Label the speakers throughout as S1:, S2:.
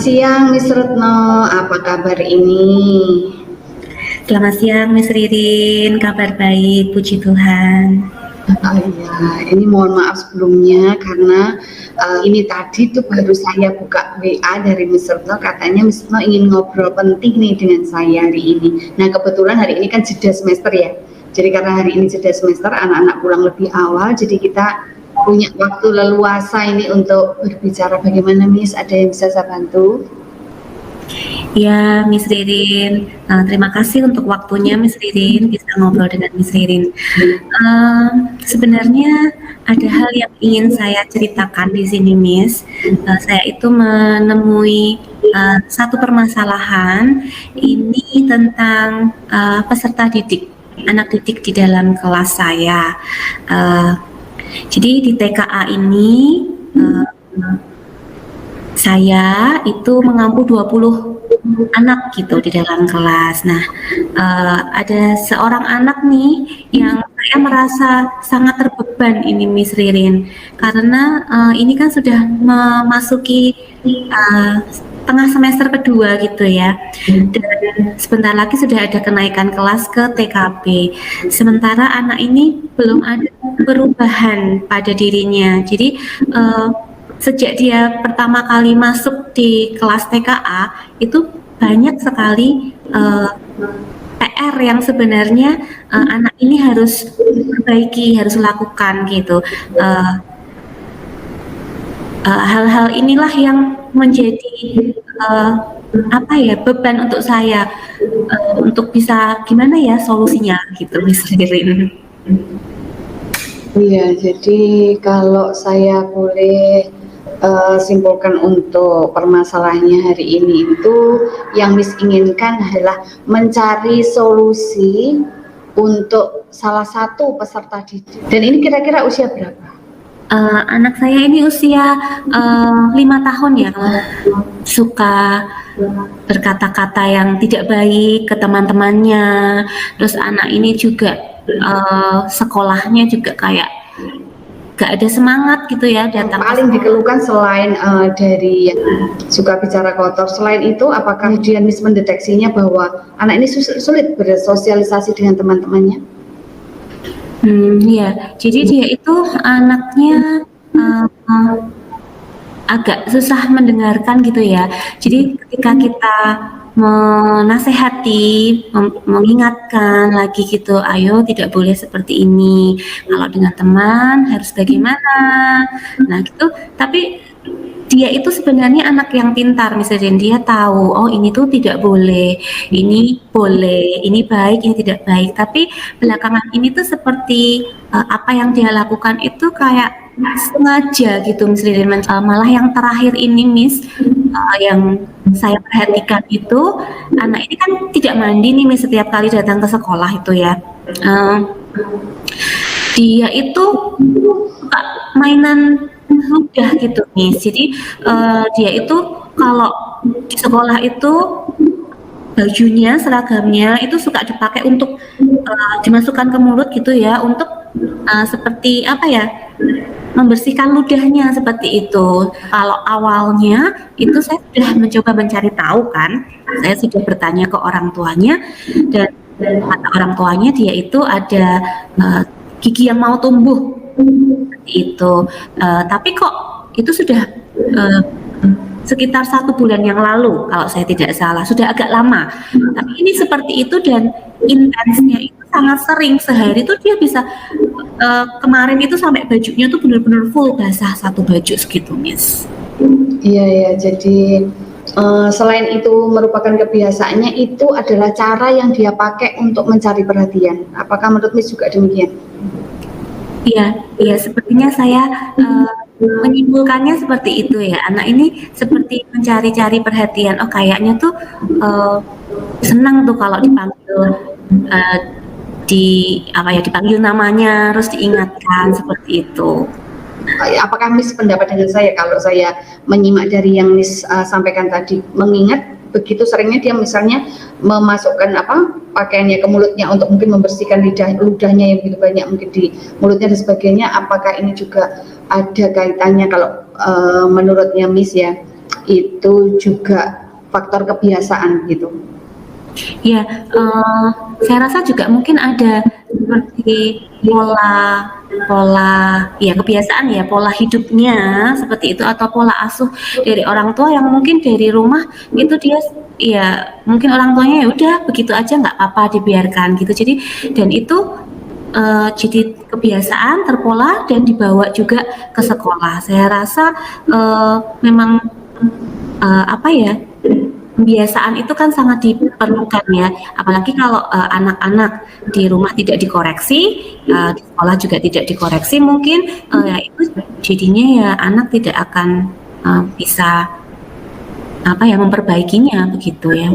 S1: siang, Miss Retno. Apa kabar ini?
S2: Selamat siang, Miss Ririn. Kabar baik, puji Tuhan.
S1: Iya, ini mohon maaf sebelumnya karena ini tadi tuh baru saya buka WA dari Miss Retno, katanya Miss Retno ingin ngobrol penting nih dengan saya hari ini. Nah, kebetulan hari ini kan jeda semester ya. Jadi karena hari ini jeda semester, anak-anak pulang lebih awal, jadi kita punya waktu leluasa ini untuk berbicara. Bagaimana Miss? Ada yang bisa saya bantu?
S2: Ya, Miss Ririn. Terima kasih untuk waktunya, Miss Ririn. Bisa ngobrol dengan Miss Ririn. Sebenarnya ada hal yang ingin saya ceritakan di sini, Miss. Saya itu menemui satu permasalahan. Ini tentang peserta didik, anak didik di dalam kelas saya. Jadi di TKA ini saya itu mengampu 20 anak gitu di dalam kelas. Nah, ada seorang anak nih yang saya merasa sangat terbeban ini, Miss Ririn, karena ini kan sudah memasuki tengah semester kedua gitu ya, dan sebentar lagi sudah ada kenaikan kelas ke TKP. Sementara anak ini belum ada perubahan pada dirinya. Jadi sejak dia pertama kali masuk di kelas TKA itu banyak sekali PR yang sebenarnya anak ini harus perbaiki, harus lakukan gitu. Hal-hal inilah yang menjadi beban untuk saya, untuk bisa gimana ya solusinya gitu, Miss Ririn.
S1: Iya, jadi kalau saya boleh simpulkan untuk permasalahannya hari ini itu yang Miss inginkan adalah mencari solusi untuk salah satu peserta didik. Dan ini kira-kira usia berapa?
S2: Anak saya ini usia 5 tahun ya, suka berkata-kata yang tidak baik ke teman-temannya. Terus anak ini juga sekolahnya juga kayak gak ada semangat gitu ya datang.
S1: Paling dikeluhkan selain dari yang suka bicara kotor, selain itu apakah dia Miss mendeteksinya bahwa anak ini sulit bersosialisasi dengan teman-temannya?
S2: Ya, jadi dia itu anaknya agak susah mendengarkan gitu ya. Jadi ketika kita menasehati, mengingatkan lagi gitu, ayo tidak boleh seperti ini, kalau dengan teman harus bagaimana, nah gitu. Tapi dia itu sebenarnya anak yang pintar, misalnya dia tahu, oh ini tuh tidak boleh, ini boleh, ini baik, ini tidak baik. Tapi belakangan ini tuh seperti apa yang dia lakukan itu kayak sengaja gitu, Miss Ririn. Malah yang terakhir ini, Miss, yang saya perhatikan itu anak ini kan tidak mandi nih, Miss, setiap kali datang ke sekolah itu ya. Dia itu suka mainan ludah gitu, Miss. Jadi dia itu kalau di sekolah itu bajunya, seragamnya itu suka dipakai untuk dimasukkan ke mulut gitu ya, untuk seperti apa ya, membersihkan ludahnya seperti itu. Kalau awalnya itu saya sudah mencoba mencari tahu kan, saya sudah bertanya ke orang tuanya, dan kata orang tuanya dia itu ada gigi yang mau tumbuh seperti itu. Tapi kok itu sudah sekitar 1 bulan yang lalu kalau saya tidak salah, sudah agak lama. Tapi ini seperti itu dan intensnya itu sangat sering, sehari tuh dia bisa kemarin itu sampai bajunya tuh benar-benar full basah satu baju segitu, Miss.
S1: Iya ya, jadi selain itu merupakan kebiasaannya, itu adalah cara yang dia pakai untuk mencari perhatian. Apakah menurut Miss juga demikian?
S2: Iya, sepertinya saya menyimpulkannya seperti itu ya. Anak ini seperti mencari-cari perhatian. Oh, kayaknya tuh senang tuh kalau dipanggil dipanggil namanya, terus diingatkan seperti itu.
S1: Apakah Miss pendapat dengan saya kalau saya menyimak dari yang Miss sampaikan tadi, mengingat begitu seringnya dia misalnya memasukkan pakaiannya ke mulutnya untuk mungkin membersihkan ludahnya yang begitu banyak mungkin di mulutnya dan sebagainya, apakah ini juga ada kaitannya kalau menurutnya Miss ya, itu juga faktor kebiasaan gitu?
S2: Ya, saya rasa juga mungkin ada seperti pola pola ya kebiasaan ya, pola hidupnya seperti itu atau pola asuh dari orang tua yang mungkin dari rumah itu dia ya mungkin orang tuanya ya udah begitu aja nggak apa-apa dibiarkan gitu. Jadi dan itu jadi kebiasaan terpola dan dibawa juga ke sekolah. Saya rasa memang apa ya pembiasaan itu kan sangat diperlukan ya, apalagi kalau anak-anak di rumah tidak dikoreksi, di sekolah juga tidak dikoreksi, mungkin ya itu jadinya ya anak tidak akan bisa apa ya memperbaikinya begitu ya.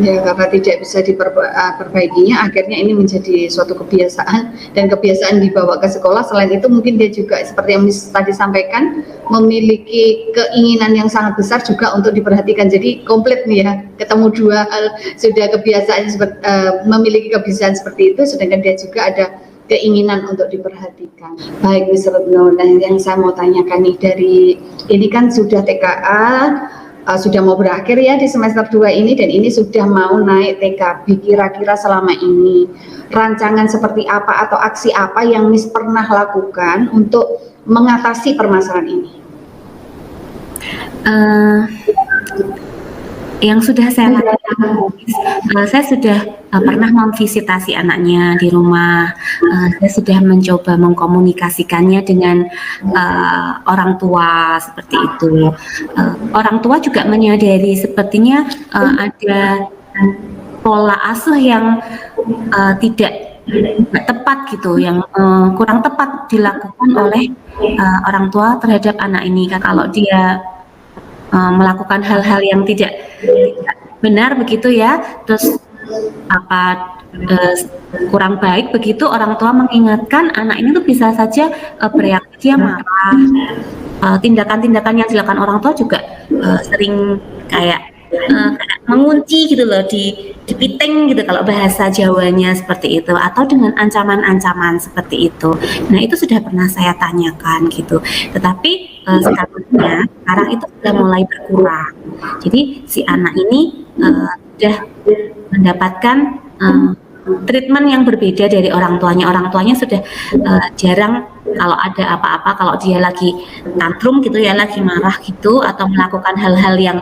S1: Ya, karena tidak bisa diperbaikinya, akhirnya ini menjadi suatu kebiasaan dan kebiasaan dibawa ke sekolah. Selain itu mungkin dia juga seperti yang Miss tadi sampaikan memiliki keinginan yang sangat besar juga untuk diperhatikan. Jadi komplit nih ya, ketemu dua hal, sudah kebiasaan memiliki kebiasaan seperti itu, sedangkan dia juga ada keinginan untuk diperhatikan. Baik, Miss Retno, dan yang saya mau tanyakan nih dari ini kan sudah TKA, sudah mau berakhir ya di semester 2 ini dan ini sudah mau naik TKB. Kira-kira selama ini rancangan seperti apa atau aksi apa yang Miss pernah lakukan untuk mengatasi permasalahan ini?
S2: Yang sudah saya lakukan, saya sudah pernah memvisitasi anaknya di rumah. Saya sudah mencoba mengkomunikasikannya dengan orang tua seperti itu. Orang tua juga menyadari sepertinya ada pola asuh yang tidak tepat gitu, yang kurang tepat dilakukan oleh orang tua terhadap anak ini. Kalau dia melakukan hal-hal yang tidak benar begitu ya, terus apa kurang baik begitu, orang tua mengingatkan anak ini tuh bisa saja bereaksi, dia marah. Tindakan-tindakan yang dilakukan orang tua juga sering kayak mengunci gitu loh, dipiting gitu kalau bahasa Jawanya seperti itu, atau dengan ancaman-ancaman seperti itu. Nah itu sudah pernah saya tanyakan gitu, tetapi sekarang itu sudah mulai berkurang. Jadi si anak ini sudah mendapatkan treatment yang berbeda dari orang tuanya. Orang tuanya sudah jarang kalau ada apa-apa, kalau dia lagi tantrum gitu ya, lagi marah gitu atau melakukan hal-hal yang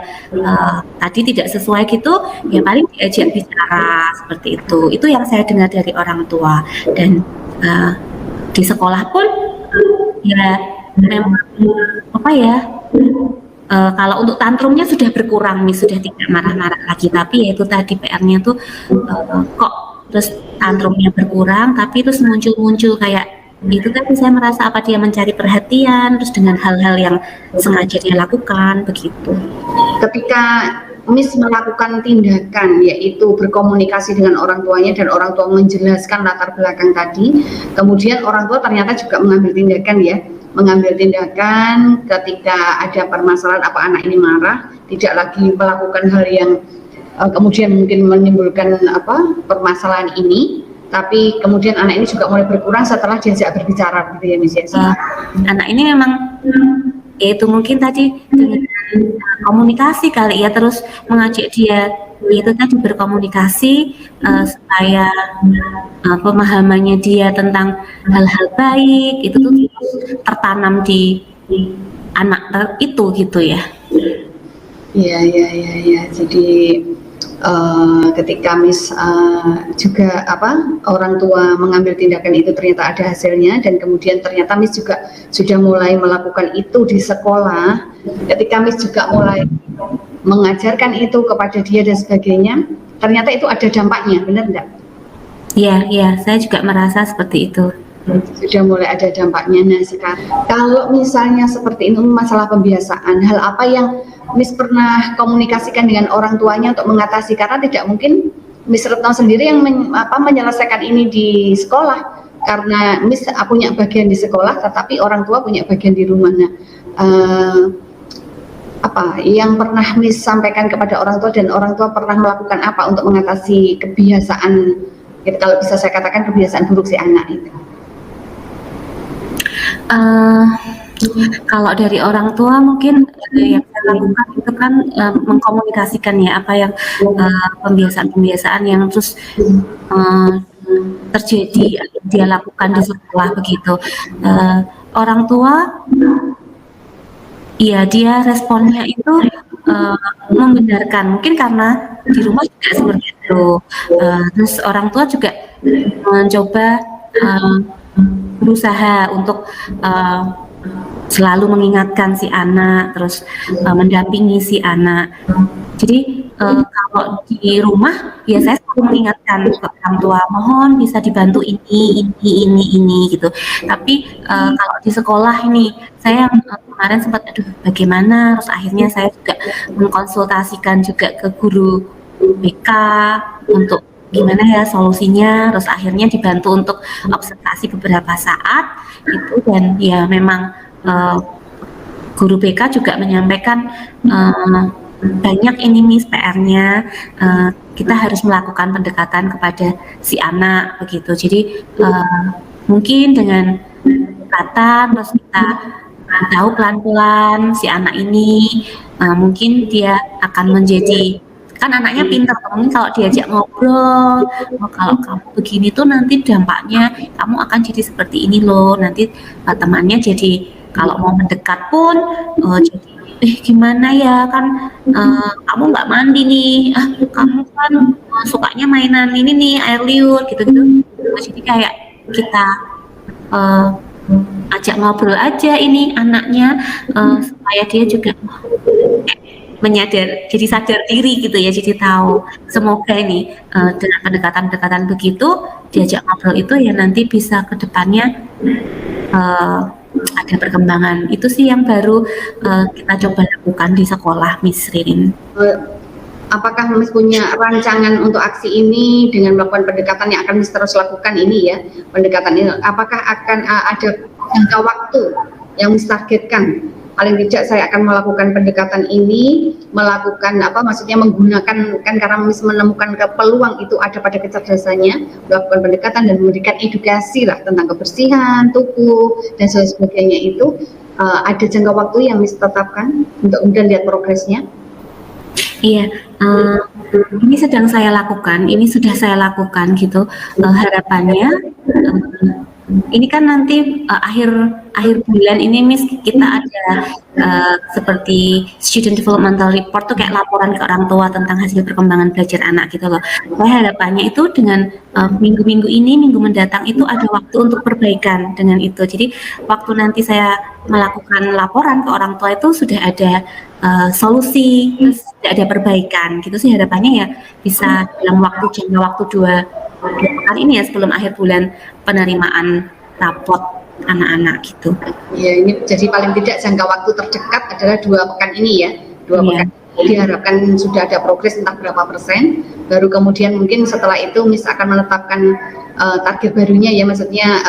S2: tadi tidak sesuai gitu, ya paling diajak bicara seperti itu. Itu yang saya dengar dari orang tua. Dan di sekolah pun ya memang apa ya, kalau untuk tantrumnya sudah berkurang nih, sudah tidak marah-marah lagi, tapi ya itu tadi PR-nya tuh kok terus tantrumnya berkurang, tapi terus muncul-muncul kayak itu tadi, saya merasa apa dia mencari perhatian terus dengan hal-hal yang sengaja dia lakukan begitu.
S1: Ketika Miss melakukan tindakan yaitu berkomunikasi dengan orang tuanya dan orang tua menjelaskan latar belakang tadi, kemudian orang tua ternyata juga mengambil tindakan ya, mengambil tindakan ketika ada permasalahan apa anak ini marah, tidak lagi melakukan hal yang kemudian mungkin menimbulkan permasalahan ini, tapi kemudian anak ini juga mulai berkurang setelah diajak berbicara gitu ya Miss ya.
S2: Anak ini memang yaitu mungkin tadi dengan komunikasi kali ya, terus mengajak dia itu tadi berkomunikasi supaya pemahamannya dia tentang hal-hal baik itu tuh tertanam di anak itu gitu ya.
S1: Iya. Jadi ketika Miss juga orang tua mengambil tindakan itu ternyata ada hasilnya, dan kemudian ternyata Miss juga sudah mulai melakukan itu di sekolah. Ketika Miss juga mulai mengajarkan itu kepada dia dan sebagainya, ternyata itu ada dampaknya, benar enggak?
S2: Iya, saya juga merasa seperti itu.
S1: Sudah mulai ada dampaknya. Nah sekarang kalau misalnya seperti ini masalah pembiasaan, hal apa yang Miss pernah komunikasikan dengan orang tuanya untuk mengatasi, karena tidak mungkin Miss Retno sendiri yang menyelesaikan ini di sekolah, karena Miss punya bagian di sekolah tetapi orang tua punya bagian di rumah. Nah apa yang pernah Miss sampaikan kepada orang tua, dan orang tua pernah melakukan apa untuk mengatasi kebiasaan gitu, kalau bisa saya katakan kebiasaan buruk si anak itu?
S2: Kalau dari orang tua mungkin yang saya lakukan itu kan mengkomunikasikan ya apa yang pembiasaan-pembiasaan yang terus eh, terjadi dia lakukan di sekolah begitu. Eh, Orang tua, iya dia responnya itu eh, membenarkan, mungkin karena di rumah juga seperti itu. Terus orang tua juga mencoba eh, berusaha untuk eh, selalu mengingatkan si anak, terus mendampingi si anak. Jadi kalau di rumah ya saya selalu mengingatkan ke orang tua, mohon bisa dibantu ini gitu. Tapi kalau di sekolah ini saya kemarin sempat aduh bagaimana, terus akhirnya saya juga mengkonsultasikan juga ke guru BK untuk gimana ya solusinya, terus akhirnya dibantu untuk observasi beberapa saat itu, dan ya memang guru BK juga menyampaikan banyak ini Miss PR-nya, kita harus melakukan pendekatan kepada si anak begitu. Jadi mungkin dengan pendekatan terus kita tahu pelan-pelan si anak ini mungkin dia akan menjadi, kan anaknya pintar, mungkin kalau diajak ngobrol, oh, kalau kamu begini tuh nanti dampaknya kamu akan jadi seperti ini loh, nanti temannya jadi kalau mau mendekat pun jadi gimana ya kan kamu nggak mandi nih, kamu kan sukanya mainan ini nih air liur gitu-gitu. Jadi kayak kita ajak ngobrol aja ini anaknya supaya dia juga menyadar, jadi sadar diri gitu ya, jadi tahu. Semoga ini dengan pendekatan-pendekatan begitu diajak ngobrol itu ya nanti bisa ke depannya ada perkembangan. Itu sih yang baru kita coba lakukan di sekolah, Miss Ririn.
S1: Apakah Miss punya rancangan untuk aksi ini dengan melakukan pendekatan yang akan Miss terus lakukan ini ya, pendekatan ini? Apakah akan ada jangka waktu yang Miss targetkan? Paling tidak saya akan melakukan pendekatan ini, melakukan apa maksudnya menggunakan, kan karena Miss menemukan peluang itu ada pada kecerdasannya, melakukan pendekatan dan memberikan edukasi lah tentang kebersihan tubuh dan sebagainya itu, ada jangka waktu yang Miss tetapkan untuk kemudian lihat progresnya.
S2: Iya, ini sedang saya lakukan, ini sudah saya lakukan gitu. Harapannya ini kan nanti akhir bulan ini Miss kita ada seperti student developmental report tuh, kayak laporan ke orang tua tentang hasil perkembangan belajar anak gitu loh. Saya harapannya itu dengan minggu-minggu ini, minggu mendatang itu ada waktu untuk perbaikan dengan itu. Jadi waktu nanti saya melakukan laporan ke orang tua itu sudah ada solusi, terus sudah ada perbaikan gitu sih harapannya ya, bisa dalam jangka waktu dua pekan ini ya, sebelum akhir bulan penerimaan raport anak-anak gitu.
S1: Ya, ini jadi paling tidak jangka waktu terdekat adalah 2 pekan ini ya, 2 pekan. Diharapkan sudah ada progres entah berapa persen, baru kemudian mungkin setelah itu Miss akan menetapkan target barunya ya, maksudnya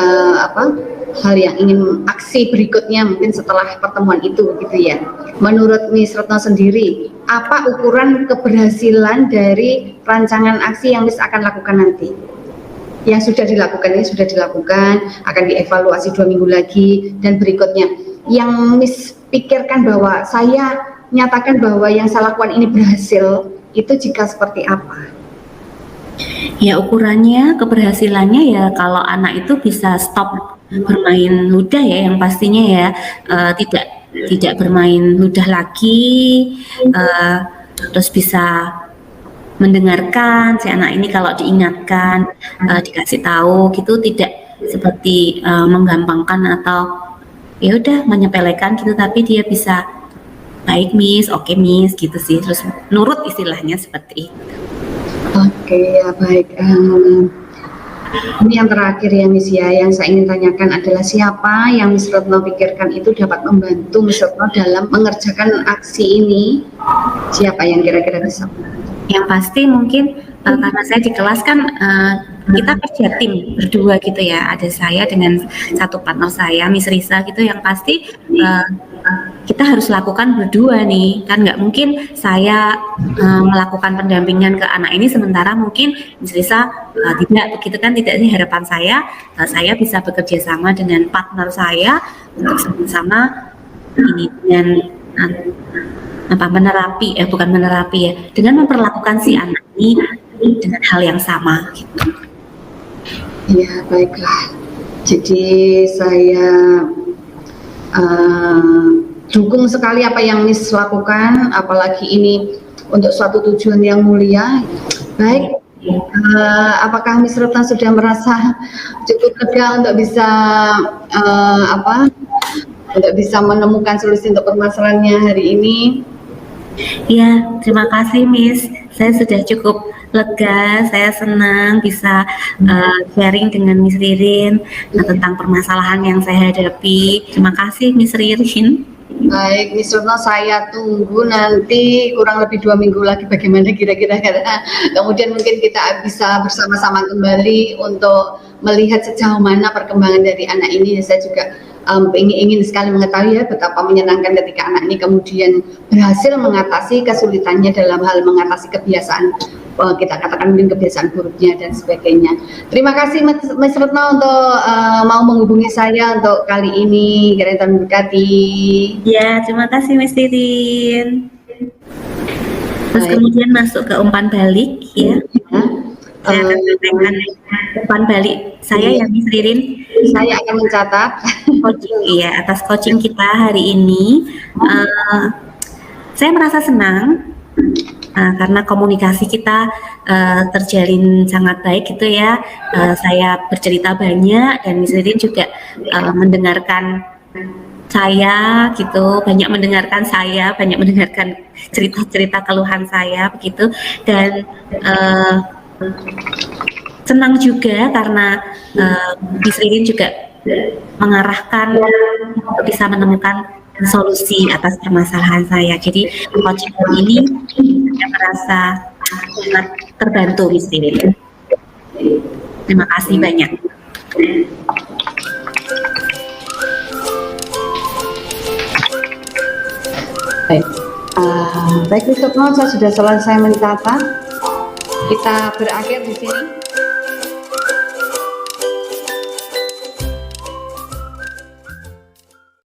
S1: hal yang ingin aksi berikutnya mungkin setelah pertemuan itu gitu ya. Menurut Miss Retno sendiri, apa ukuran keberhasilan dari rancangan aksi yang Miss akan lakukan nanti? Yang sudah dilakukan ini sudah dilakukan, akan dievaluasi 2 minggu lagi, dan berikutnya yang Miss pikirkan bahwa saya nyatakan bahwa yang saya lakukan ini berhasil, itu jika seperti apa?
S2: Ya ukurannya, keberhasilannya ya kalau anak itu bisa stop bermain ludah ya, yang pastinya ya, tidak bermain ludah lagi, terus bisa mendengarkan si anak ini kalau diingatkan, dikasih tahu gitu, tidak seperti menggampangkan atau ya udah menyepelekan gitu, tapi dia bisa baik Miss, oke Miss gitu sih, terus nurut istilahnya seperti itu.
S1: Oke, ya baik. Ini yang terakhir ya Miss ya, yang saya ingin tanyakan adalah siapa yang Miss Retno pikirkan itu dapat membantu Miss Retno dalam mengerjakan aksi ini? Siapa yang kira-kira bisa?
S2: Yang pasti mungkin karena saya di kelas kan kita kerja tim berdua gitu ya, ada saya dengan satu partner saya Miss Risa gitu, yang pasti kita harus lakukan berdua nih, kan nggak mungkin saya melakukan pendampingan ke anak ini sementara mungkin Miss Risa tidak begitu kan, tidak sih harapan saya bisa bekerja sama dengan partner saya untuk sama-sama ini dengan bukan menerapi ya, dengan memperlakukan si anak ini dengan hal yang sama gitu.
S1: Ya, baiklah. Jadi saya dukung sekali apa yang Miss lakukan, apalagi ini untuk suatu tujuan yang mulia. Baik, apakah Miss Retno sudah merasa cukup lega untuk bisa untuk bisa menemukan solusi untuk permasalahannya hari ini?
S2: Ya, terima kasih Miss. Saya sudah cukup lega, saya senang bisa sharing dengan Miss Ririn tentang permasalahan yang saya hadapi. Terima kasih Miss Ririn.
S1: Baik, Miss Retno, saya tunggu nanti kurang lebih 2 minggu lagi bagaimana kira-kira, karena kemudian mungkin kita bisa bersama-sama kembali untuk melihat sejauh mana perkembangan dari anak ini. Saya juga ingin sekali mengetahui ya betapa menyenangkan ketika anak ini kemudian berhasil mengatasi kesulitannya dalam hal mengatasi kebiasaan, kita katakan mungkin kebiasaan buruknya dan sebagainya. Terima kasih Miss Retno untuk mau menghubungi saya untuk kali ini. Kiranya Tuhan berkati.
S2: Ya, terima kasih Miss Ririn. Terus
S1: Baik.
S2: kemudian masuk ke umpan balik ya. Saya akan sampaikan umpan balik saya ya Miss Ririn.
S1: Saya akan mencatat
S2: Coaching ya, atas coaching kita hari ini. Saya merasa senang karena komunikasi kita terjalin sangat baik gitu ya. Saya bercerita banyak dan Miss Ririn juga mendengarkan saya gitu, banyak mendengarkan cerita-cerita keluhan saya begitu, dan senang juga karena Miss Ririn juga mengarahkan untuk bisa menemukan solusi atas permasalahan saya. Jadi coaching ini saya merasa sangat terbantu Miss Ririn. Terima kasih banyak.
S1: baik. Baik Miss Retno, saya sudah selesai mencatat. Kita berakhir di sini.